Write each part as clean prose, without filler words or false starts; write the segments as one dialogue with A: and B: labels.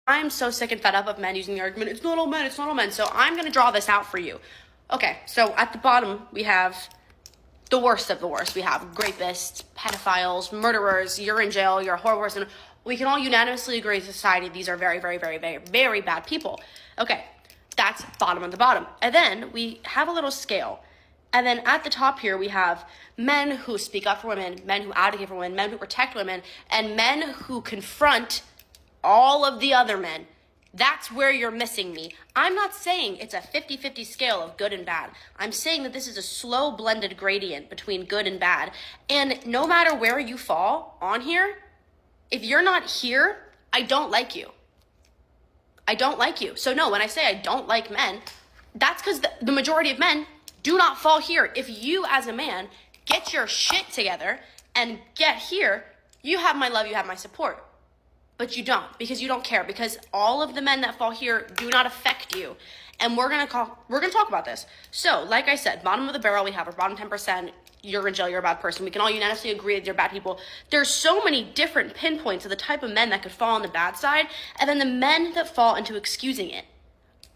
A: I'm so sick and fed up of men using the argument, it's not all men, it's not all men. So I'm going to draw this out for you. Okay, so at the bottom, we have the worst of the worst. We have rapists, pedophiles, murderers, you're in jail, you're a horrible person. We can all unanimously agree as a society, these are very, very, very, very, very bad people. Okay, that's bottom of the bottom. And then we have a little scale. And then at the top here, we have men who speak up for women, men who advocate for women, men who protect women, and men who confront all of the other men. That's where you're missing me. I'm not saying it's a 50-50 scale of good and bad. I'm saying that this is a slow blended gradient between good and bad. And no matter where you fall on here, if you're not here, I don't like you. I don't like you. So no, when I say I don't like men, that's because the majority of men do not fall here. If you as a man get your shit together and get here, you have my love, you have my support. But you don't, because you don't care, because all of the men that fall here do not affect you. And we're gonna talk about this. So, like I said, bottom of the barrel, we have our bottom 10%, you're in jail, you're a bad person. We can all unanimously agree that you're bad people. There's so many different pinpoints of the type of men that could fall on the bad side, and then the men that fall into excusing it.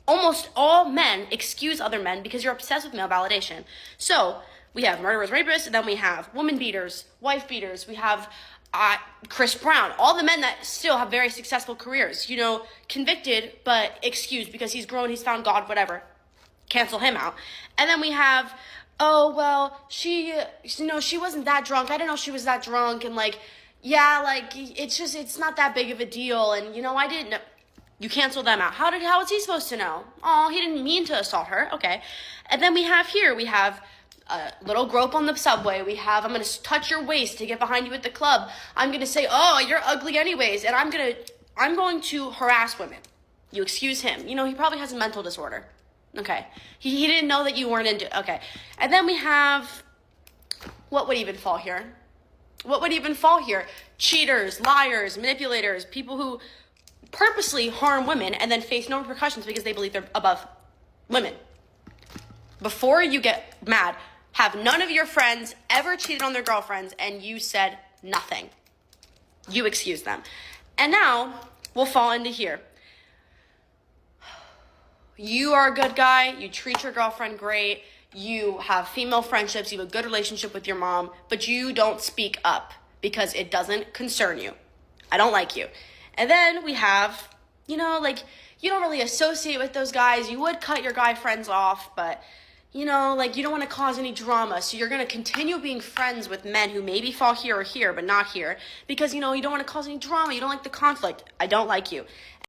A: Almost all men excuse other men because you're obsessed with male validation. So, we have murderers, rapists, and then we have woman beaters, wife beaters, we have Chris Brown, all the men that still have very successful careers, convicted, but excused because he's grown, he's found God, whatever. Cancel him out. And then we have, oh, well, she wasn't that drunk. I didn't know she was that drunk. And it's not that big of a deal. And, I didn't know. You cancel them out. How was he supposed to know? Oh, he didn't mean to assault her. Okay. And then we have a little grope on the subway. I'm going to touch your waist to get behind you at the club. I'm going to say, oh, you're ugly anyways. And I'm going to harass women. You excuse him. He probably has a mental disorder. Okay. He didn't know that you weren't into, okay. And then we have, what would even fall here? Cheaters, liars, manipulators, people who purposely harm women and then face no repercussions because they believe they're above women. Before you get mad, have none of your friends ever cheated on their girlfriends and you said nothing. You excuse them. And now we'll fall into here. You are a good guy. You treat your girlfriend great. You have female friendships. You have a good relationship with your mom, but you don't speak up because it doesn't concern you. I don't like you. And then we have, you don't really associate with those guys. You would cut your guy friends off, but you don't want to cause any drama. So you're going to continue being friends with men who maybe fall here or here, but not here. Because, you don't want to cause any drama. You don't like the conflict. I don't like you.